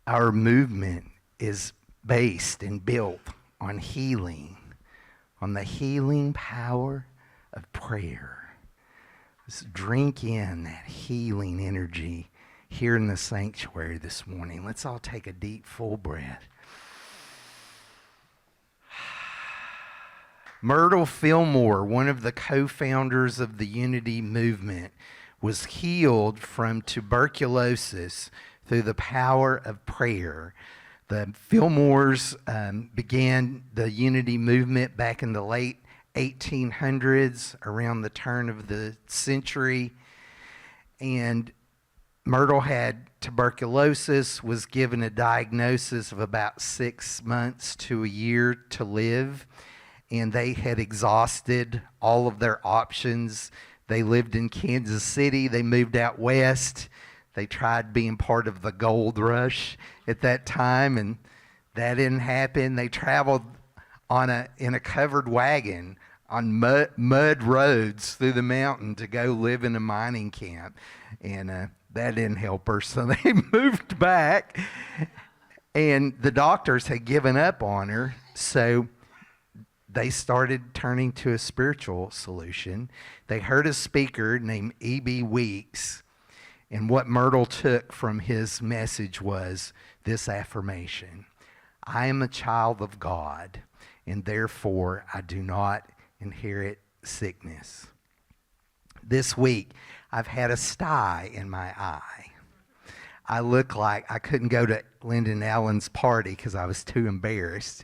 Our movement is based and built on healing, on the healing power of prayer. Let's drink in that healing energy here in the sanctuary this morning. Let's all take a deep, full breath. Myrtle Fillmore, one of the co-founders of the Unity movement, was healed from tuberculosis through the power of prayer. The Fillmores began the Unity movement back in the late 1800s, around the turn of the century. And Myrtle had tuberculosis, was given a diagnosis of about 6 months to a year to live. And they had exhausted all of their options. They lived in Kansas City. They moved out west. They tried being part of the gold rush at that time, and that didn't happen. They traveled in a covered wagon on mud roads through the mountain to go live in a mining camp, and that didn't help her. So they moved back, and the doctors had given up on her. So they started turning to a spiritual solution. They heard a speaker named E.B. Weeks, and what Myrtle took from his message was this affirmation: I am a child of God, and therefore I do not inherit sickness. This week, I've had a sty in my eye. I look like I couldn't go to Lyndon Allen's party because I was too embarrassed.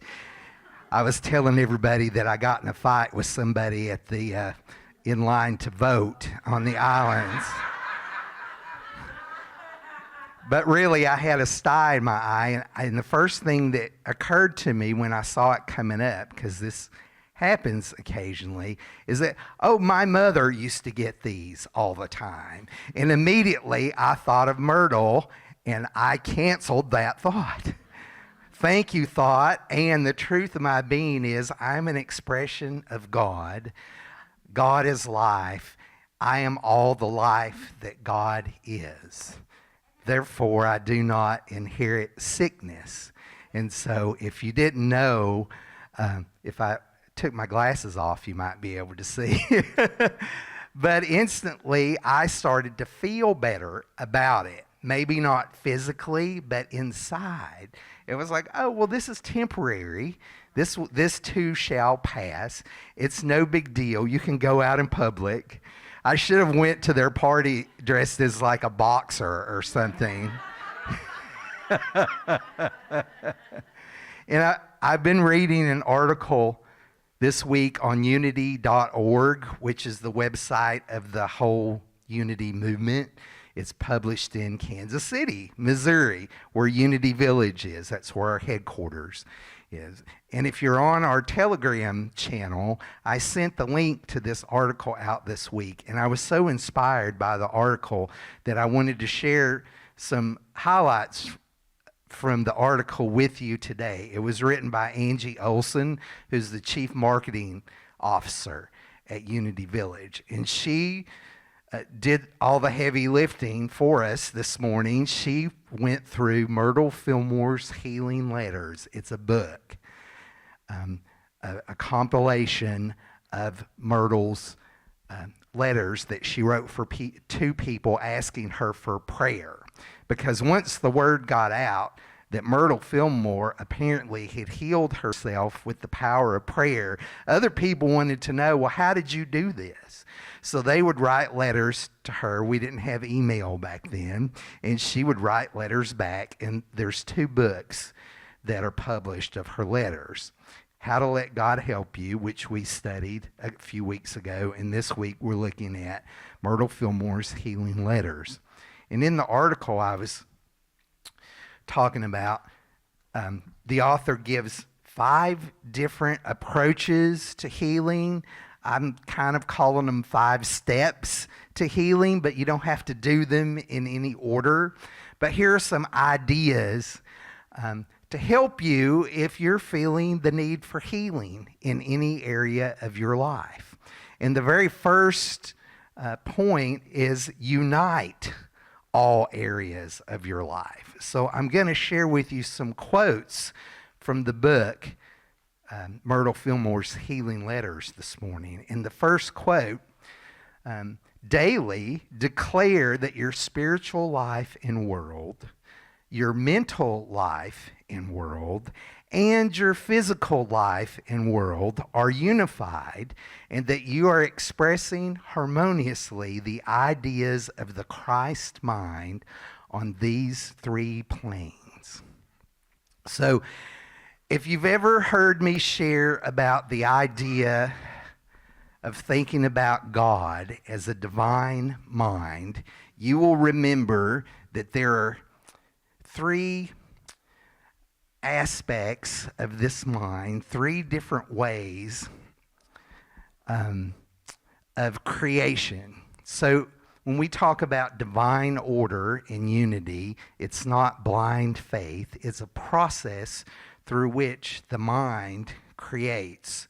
I was telling everybody that I got in a fight with somebody at the in line to vote on the islands. But really, I had a sty in my eye, and the first thing that occurred to me when I saw it coming up, because this happens occasionally, is that, oh, my mother used to get these all the time. And immediately, I thought of Myrtle, and I canceled that thought. Thank you, thought, and the truth of my being is I'm an expression of God. God is life. I am all the life that God is. Therefore, I do not inherit sickness. And so if you didn't know, if I took my glasses off, you might be able to see. But instantly, I started to feel better about it. Maybe not physically, but inside. It was like, oh, well, this is temporary. This too shall pass. It's no big deal. You can go out in public. I should have went to their party dressed as like a boxer or something. And I've been reading an article this week on unity.org, which is the website of the whole Unity movement. It's published in Kansas City, Missouri, where Unity Village is. That's where our headquarters is. And if you're on our Telegram channel, I sent the link to this article out this week. And I was so inspired by the article that I wanted to share some highlights from the article with you today. It was written by Angie Olson, who's the Chief Marketing Officer at Unity Village. And she did all the heavy lifting for us this morning. She went through Myrtle Fillmore's Healing Letters. It's a book, a compilation of Myrtle's letters that she wrote for two people asking her for prayer. Because once the word got out that Myrtle Fillmore apparently had healed herself with the power of prayer, other people wanted to know, well, how did you do this? So they would write letters to her. We didn't have email back then. And she would write letters back. And there's 2 books that are published of her letters. How to Let God Help You, which we studied a few weeks ago. And this week we're looking at Myrtle Fillmore's Healing Letters. And in the article I was talking about, the author gives 5 different approaches to healing. I'm kind of calling them 5 steps to healing, but you don't have to do them in any order. But here are some ideas to help you if you're feeling the need for healing in any area of your life. And the very first point is unite all areas of your life. So I'm going to share with you some quotes from the book, Myrtle Fillmore's Healing Letters this morning. In the first quote, daily declare that your spiritual life and world, your mental life and world, and your physical life and world are unified, and that you are expressing harmoniously the ideas of the Christ mind on these three planes. So, if you've ever heard me share about the idea of thinking about God as a divine mind, you will remember that there are three aspects of this mind, three different ways of creation. So when we talk about divine order and unity, it's not blind faith. It's a process through which the mind creates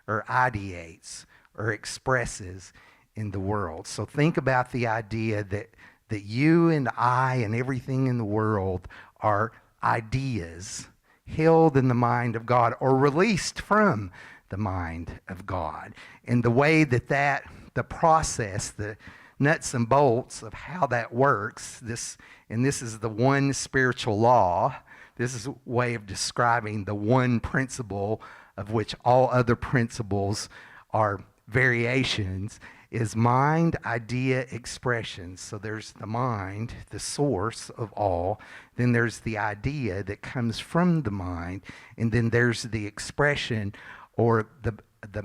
or ideates or expresses in the world. So think about the idea that you and I and everything in the world are ideas held in the mind of God or released from the mind of God. And the way that the process, the nuts and bolts of how that works, this is the one spiritual law. This is a way of describing the one principle of which all other principles are variations, is mind, idea, expression. So there's the mind, the source of all. Then there's the idea that comes from the mind. And then there's the expression or the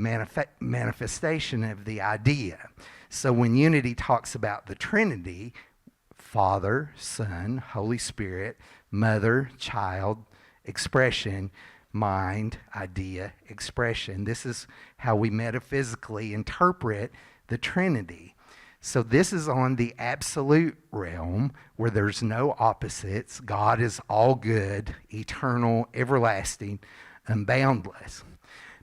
manifestation of the idea. So when Unity talks about the Trinity, Father, Son, Holy Spirit, Mother, Child, expression, mind, idea, expression. This is how we metaphysically interpret the Trinity. So this is on the absolute realm where there's no opposites. God is all good, eternal, everlasting, and boundless.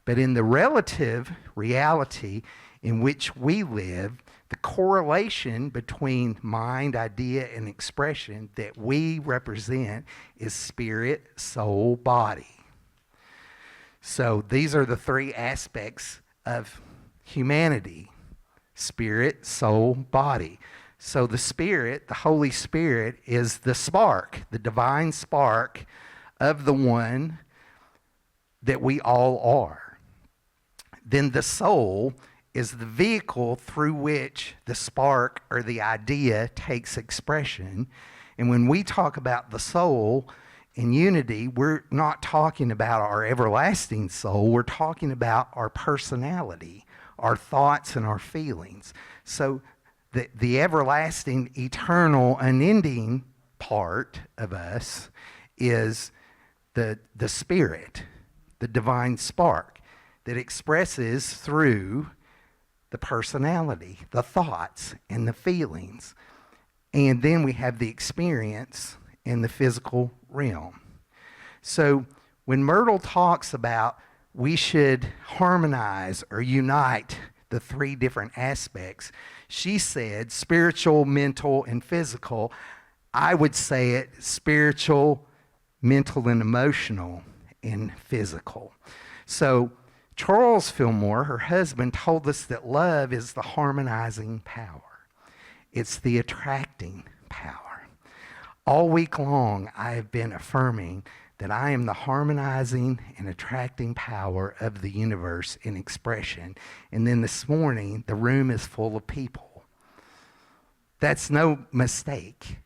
But in the relative reality in which we live, the correlation between mind, idea, and expression that we represent is spirit, soul, body. So these are the three aspects of humanity: spirit, soul, body. So the Spirit, the Holy Spirit, is the spark, the divine spark of the one that we all are. Then the soul is the vehicle through which the spark or the idea takes expression. And when we talk about the soul in Unity, we're not talking about our everlasting soul. We're talking about our personality, our thoughts, and our feelings. So the everlasting, eternal, unending part of us is the Spirit, the divine spark that expresses through the personality, the thoughts, and the feelings. And then we have the experience in the physical realm. So when Myrtle talks about we should harmonize or unite the three different aspects, she said spiritual, mental, and physical. I would say it spiritual, mental, and emotional, and physical. So Charles Fillmore, her husband, told us that love is the harmonizing power. It's the attracting power. All week long, I have been affirming that I am the harmonizing and attracting power of the universe in expression. And then this morning, the room is full of people. That's no mistake.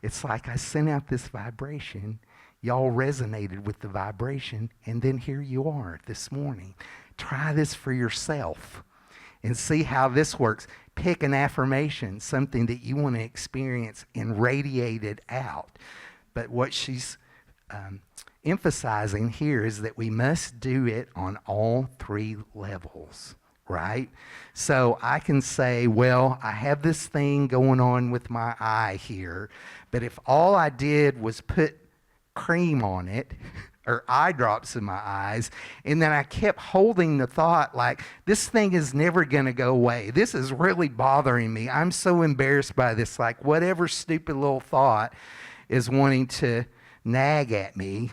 It's like I sent out this vibration. Y'all resonated with the vibration, and then here you are this morning. Try this for yourself and see how this works. Pick an affirmation, something that you want to experience, and radiate it out. But what she's emphasizing here is that we must do it on all three levels, right? So I can say, well, I have this thing going on with my eye here, but if all I did was put cream on it or eye drops in my eyes. And then I kept holding the thought like, this thing is never going to go away. This is really bothering me. I'm so embarrassed by this. Like whatever stupid little thought is wanting to nag at me,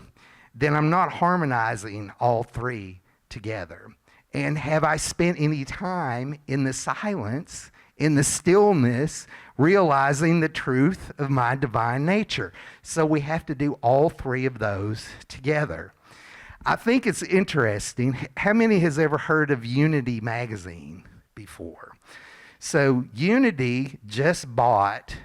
then I'm not harmonizing all three together. And have I spent any time in the silence, in the stillness, realizing the truth of my divine nature? So we have to do all three of those together. I think it's interesting. How many has ever heard of Unity magazine before? So Unity just bought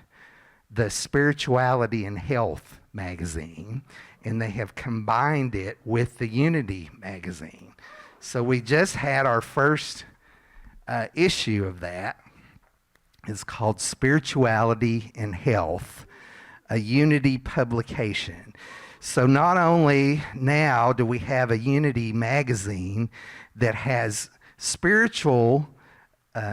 the Spirituality and Health magazine, and they have combined it with the Unity magazine. So we just had our first issue of that. It's called Spirituality and Health, a Unity publication. So not only now do we have a Unity magazine that has spiritual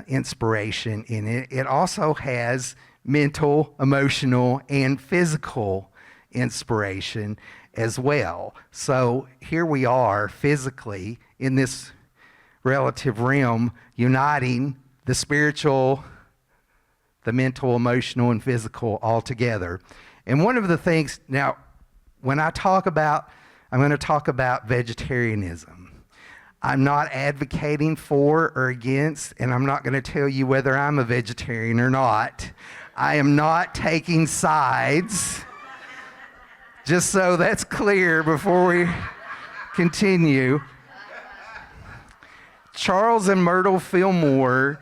inspiration in it, it also has mental, emotional, and physical inspiration as well. So here we are physically in this relative realm, uniting the spiritual, the mental, emotional, and physical all together. And one of the things, now, when I'm going to talk about vegetarianism. I'm not advocating for or against, and I'm not going to tell you whether I'm a vegetarian or not. I am not taking sides. Just so that's clear before we continue. Charles and Myrtle Fillmore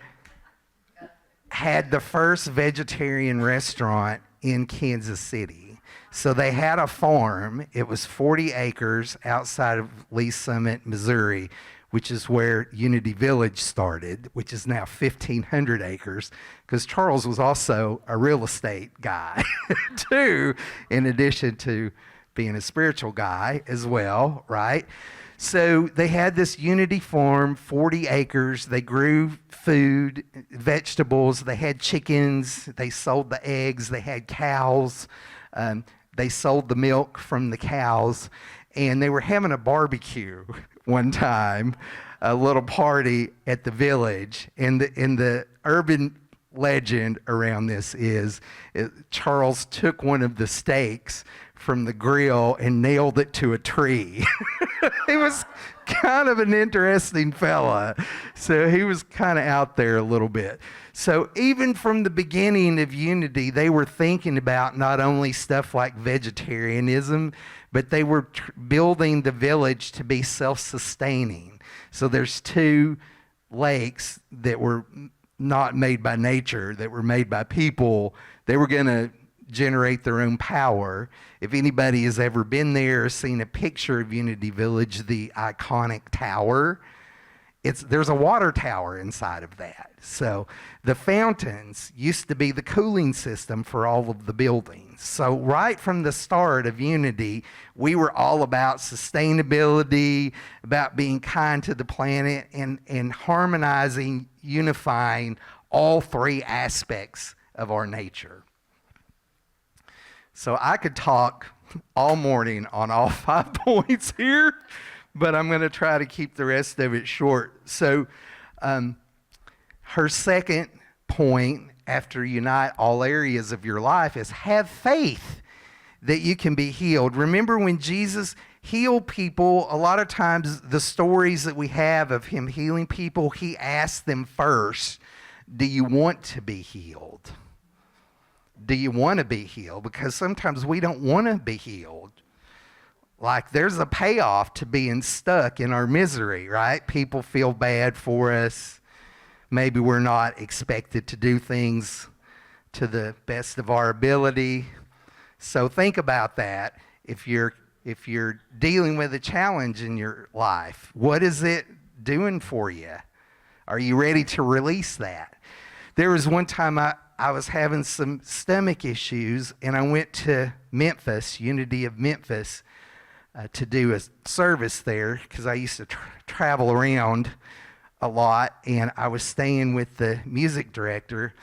had the first vegetarian restaurant in Kansas City. So they had a farm. It was 40 acres outside of Lee Summit, Missouri, which is where Unity Village started, which is now 1,500 acres, because Charles was also a real estate guy, too, in addition to being a spiritual guy as well, right? So they had this Unity farm, 40 acres. They grew food, vegetables. They had chickens. They sold the eggs. They had cows. They sold the milk from the cows. And they were having a barbecue one time, a little party at the village. And the urban legend around this is Charles took one of the steaks from the grill and nailed it to a tree. He was kind of an interesting fella. So he was kind of out there a little bit. So even from the beginning of Unity, they were thinking about not only stuff like vegetarianism, but they were building the village to be self-sustaining. So there's 2 lakes that were not made by nature, that were made by people. They were going to generate their own power. If anybody has ever been there or seen a picture of Unity Village, the iconic tower, there's a water tower inside of that. So the fountains used to be the cooling system for all of the buildings. So right from the start of Unity, we were all about sustainability, about being kind to the planet, and harmonizing, unifying all 3 aspects of our nature. So I could talk all morning on all 5 points here, but I'm going to try to keep the rest of it short. So her second point after unite all areas of your life is have faith that you can be healed. Remember when Jesus healed people, a lot of times the stories that we have of him healing people, he asked them first, do you want to be healed? Do you want to be healed? Because sometimes we don't want to be healed. Like there's a payoff to being stuck in our misery, right? People feel bad for us. Maybe we're not expected to do things to the best of our ability. So think about that. If you're dealing with a challenge in your life, what is it doing for you? Are you ready to release that? There was one time I was having some stomach issues, and I went to Memphis, Unity of Memphis, to do a service there because I used to travel around a lot, and I was staying with the music director,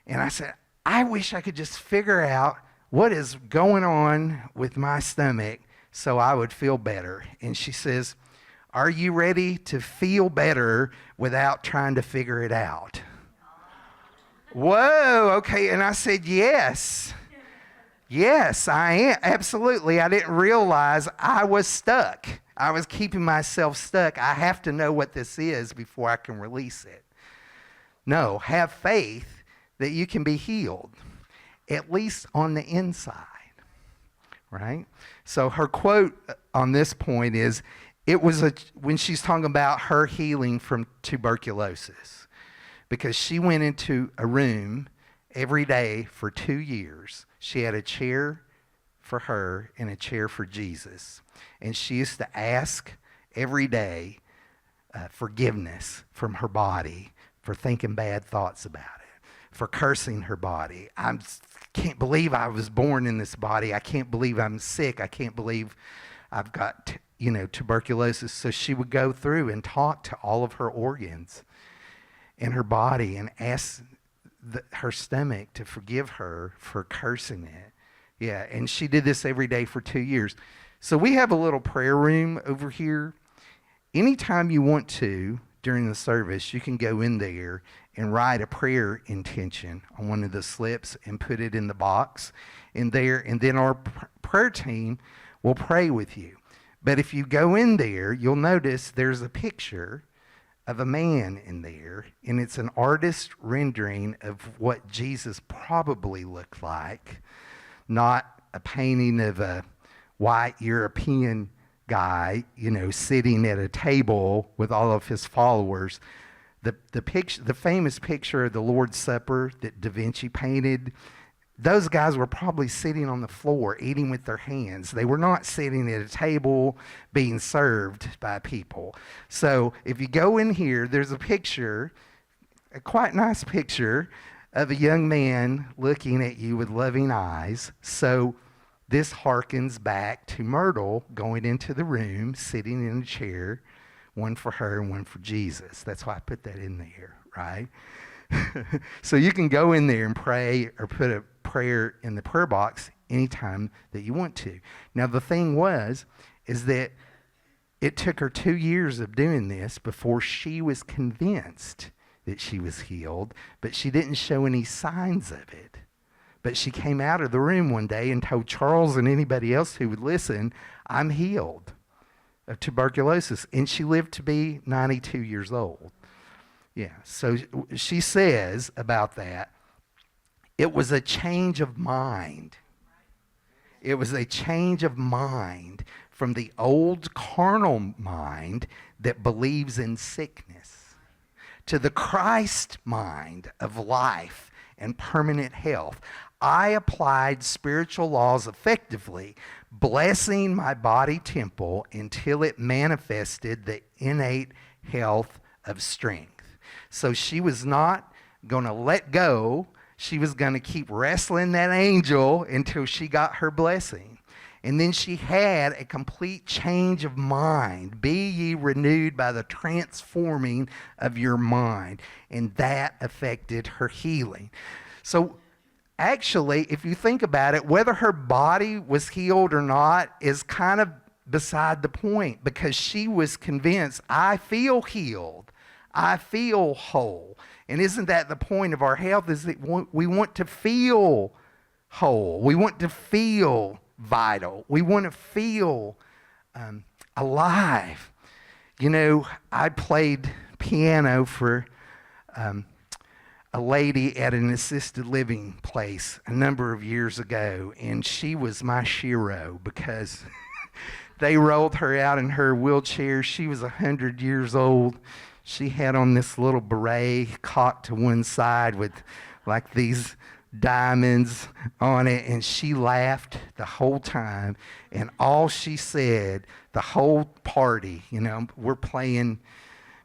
and I said, I wish I could just figure out what is going on with my stomach so I would feel better. And she says, are you ready to feel better without trying to figure it out? Whoa, okay. And I said, yes. Yes, I am. Absolutely. I didn't realize I was stuck. I was keeping myself stuck. I have to know what this is before I can release it. No, have faith that you can be healed, at least on the inside, right? So her quote on this point is, when she's talking about her healing from tuberculosis, because she went into a room every day for 2 years. She had a chair for her and a chair for Jesus. And she used to ask every day forgiveness from her body for thinking bad thoughts about it, for cursing her body. I can't believe I was born in this body. I can't believe I'm sick. I can't believe I've got, tuberculosis. So she would go through and talk to all of her organs in her body and ask her stomach to forgive her for cursing it. Yeah, and she did this every day for 2 years. So we have a little prayer room over here. Anytime you want to, during the service, you can go in there and write a prayer intention on one of the slips and put it in the box in there, and then our prayer team will pray with you. But if you go in there, you'll notice there's a picture of a man in there, and it's an artist rendering of what Jesus probably looked like, not a painting of a white European guy, sitting at a table with all of his followers. The famous picture of the Lord's Supper that Da Vinci painted, those guys were probably sitting on the floor eating with their hands. They were not sitting at a table being served by people. So if you go in here, there's a picture, a quite nice picture of a young man looking at you with loving eyes. So this harkens back to Myrtle going into the room, sitting in a chair, one for her and one for Jesus. That's why I put that in there, right? So you can go in there and pray or put a prayer in the prayer box anytime that you want to. Now the thing is that it took her 2 years of doing this before she was convinced that she was healed, but she didn't show any signs of it. But she came out of the room one day and told Charles and anybody else who would listen, I'm healed of tuberculosis. And she lived to be 92 years old. Yeah, so she says about that, it was a change of mind. It was a change of mind from the old carnal mind that believes in sickness to the Christ mind of life and permanent health. I applied spiritual laws effectively, blessing my body temple until it manifested the innate health of strength. So she was not going to let go. She was going to keep wrestling that angel until she got her blessing. And then she had a complete change of mind. Be ye renewed by the transforming of your mind. And that affected her healing. So actually, if you think about it, whether her body was healed or not is kind of beside the point, because she was convinced, I feel healed. I feel whole. And isn't that the point of our health, is that we want to feel whole. We want to feel vital. We want to feel alive. I played piano for a lady at an assisted living place a number of years ago, and she was my shero because they rolled her out in her wheelchair. She was 100 years old. She had on this little beret cocked to one side with like these diamonds on it, and she laughed the whole time. And all she said, the whole party, we're playing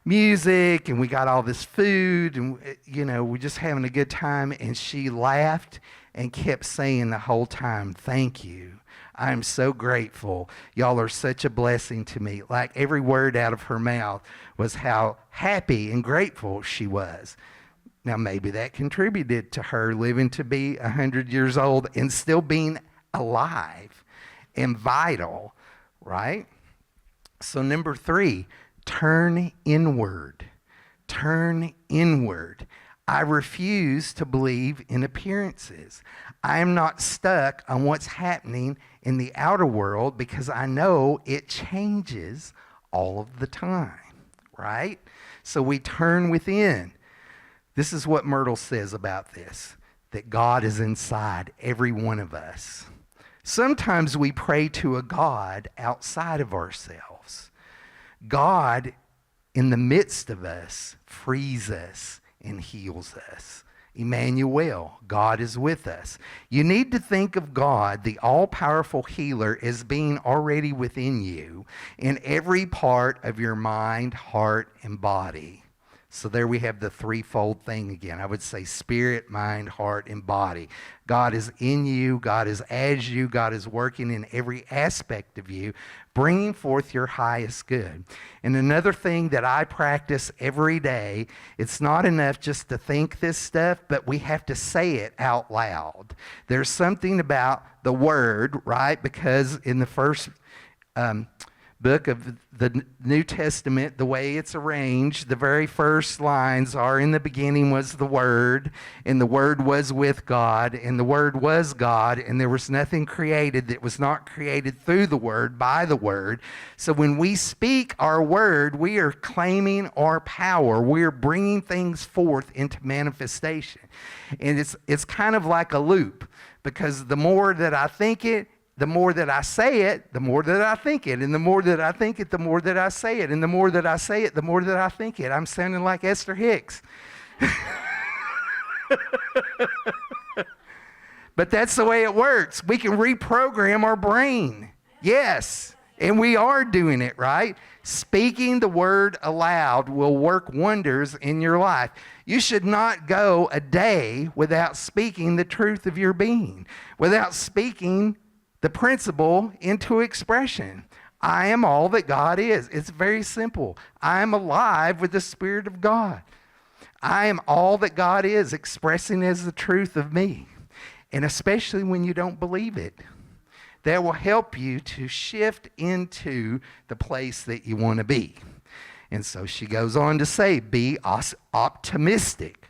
music and we got all this food and, we're just having a good time. And she laughed and kept saying the whole time, thank you. I'm so grateful. Y'all are such a blessing to me. Like every word out of her mouth was how happy and grateful she was. Now, maybe that contributed to her living to be 100 years old and still being alive and vital. right? So number 3, turn inward. Turn inward. I refuse to believe in appearances. I am not stuck on what's happening in the outer world because I know it changes all of the time, right? So we turn within. This is what Myrtle says about this, that God is inside every one of us. Sometimes we pray to a God outside of ourselves. God, in the midst of us, frees us and heals us. Emmanuel, God is with us. You need to think of God, the all-powerful healer, as being already within you in every part of your mind, heart, and body. So there we have the threefold thing again. I would say spirit, mind, heart, and body. God is in you. God is as you. God is working in every aspect of you, bringing forth your highest good. And another thing that I practice every day, it's not enough just to think this stuff, but we have to say it out loud. There's something about the word, right? Because in the first book of the New Testament, the way it's arranged, the very first lines are, in the beginning was the Word, and the Word was with God, and the Word was God, and there was nothing created that was not created through the Word, by the Word. So when we speak our word, we are claiming our power. We are bringing things forth into manifestation. And it's kind of like a loop, because the more that I think it, the more that I say it, the more that I think it. And the more that I think it, the more that I say it. And the more that I say it, the more that I think it. I'm sounding like Esther Hicks. But that's the way it works. We can reprogram our brain. Yes. And we are doing it, right? Speaking the word aloud will work wonders in your life. You should not go a day without speaking the truth of your being, without speaking the principle into expression. I am all that God is. It's very simple. I am alive with the Spirit of God. I am all that God is, expressing as the truth of me. And especially when you don't believe it, that will help you to shift into the place that you want to be. And so she goes on to say, be optimistic.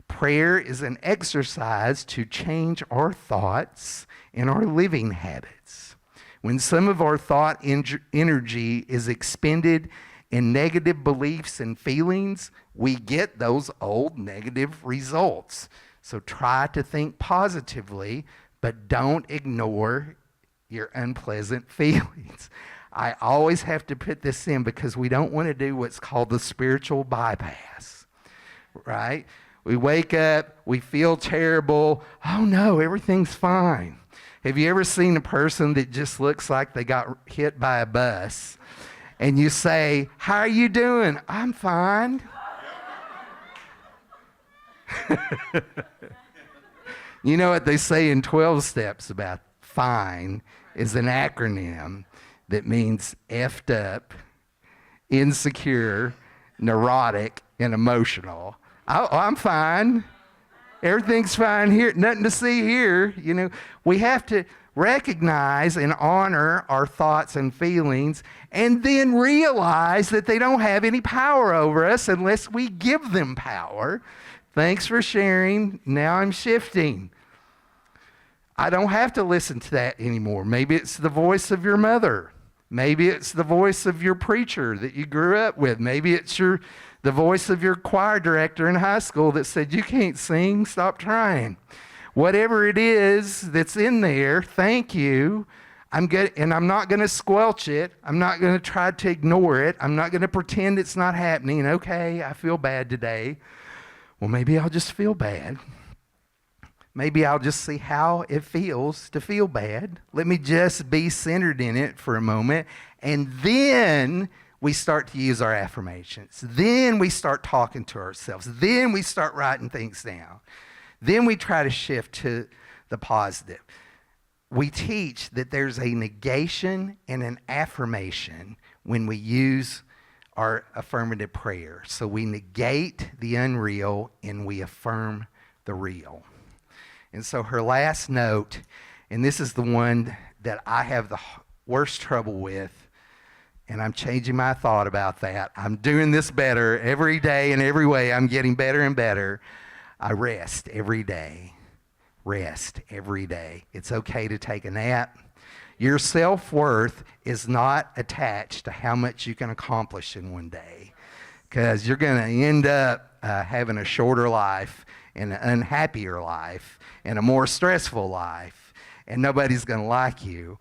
Prayer is an exercise to change our thoughts and our living habits. When some of our thought energy is expended in negative beliefs and feelings, we get those old negative results. So try to think positively, but don't ignore your unpleasant feelings. I always have to put this in because we don't want to do what's called the spiritual bypass, right? We wake up, we feel terrible. Oh no, everything's fine. Have you ever seen a person that just looks like they got hit by a bus? And you say, how are you doing? I'm fine. You know what they say in 12 steps about FINE is an acronym that means effed up, insecure, neurotic, and emotional. Oh, I'm fine. Everything's fine here. Nothing to see here. You know, we have to recognize and honor our thoughts and feelings and then realize that they don't have any power over us unless we give them power. Thanks for sharing. Now I'm shifting. I don't have to listen to that anymore. Maybe it's the voice of your mother. Maybe it's the voice of your preacher that you grew up with. Maybe it's the voice of your choir director in high school that said, you can't sing, stop trying. Whatever it is that's in there, thank you. I'm not going to squelch it. I'm not going to try to ignore it. I'm not going to pretend it's not happening. Okay, I feel bad today. Well, maybe I'll just feel bad. Maybe I'll just see how it feels to feel bad. Let me just be centered in it for a moment. And then we start to use our affirmations. Then we start talking to ourselves. Then we start writing things down. Then we try to shift to the positive. We teach that there's a negation and an affirmation when we use our affirmative prayer. So we negate the unreal and we affirm the real. And so her last note, and this is the one that I have worst trouble with, and I'm changing my thought about that. I'm doing this better every day, and every way I'm getting better and better. I rest every day. Rest every day. It's okay to take a nap. Your self-worth is not attached to how much you can accomplish in one day, because you're going to end up having a shorter life and an unhappier life and a more stressful life, and nobody's going to like you.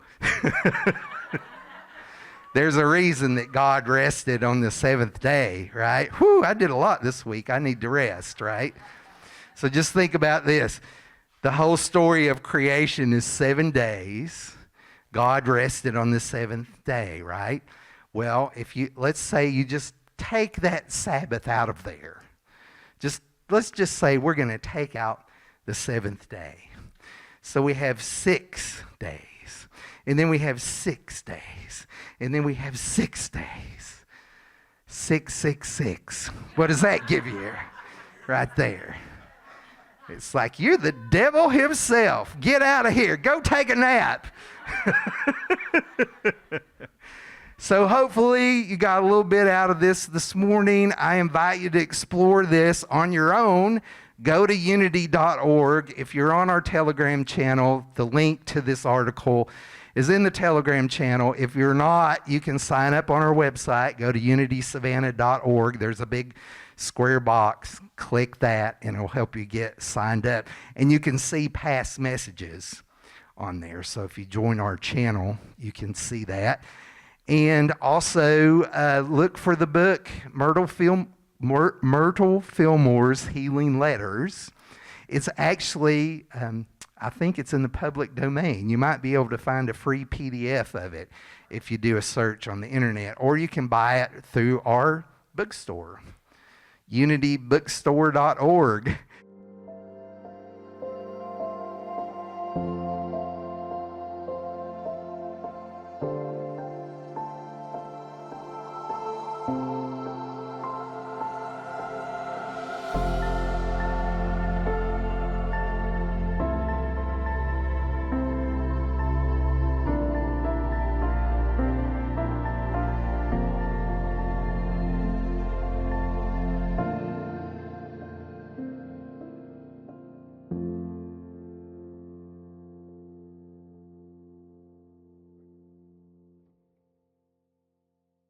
There's a reason that God rested on the seventh day, right? Whew, I did a lot this week. I need to rest, right? So just think about this. The whole story of creation is 7 days. God rested on the seventh day, right? Well, let's say you just take that Sabbath out of there. Let's just say we're going to take out the seventh day. So we have 6 days, and then we have 6 days, and then we have 6 days. 666. What does that give you right there? It's like you're the devil himself. Get out of here. Go take a nap. So hopefully you got a little bit out of this morning. I invite you to explore this on your own. Go to unity.org. If you're on our Telegram channel, the link to this article is in the Telegram channel. If you're not, you can sign up on our website. Go to unitysavannah.org. There's a big square box. Click that, and it'll help you get signed up. And you can see past messages on there. So if you join our channel, you can see that. And also look for the book, Myrtle Fillmore's Healing Letters. It's actually, I think it's in the public domain. You might be able to find a free PDF of it if you do a search on the internet, or you can buy it through our bookstore, unitybookstore.org.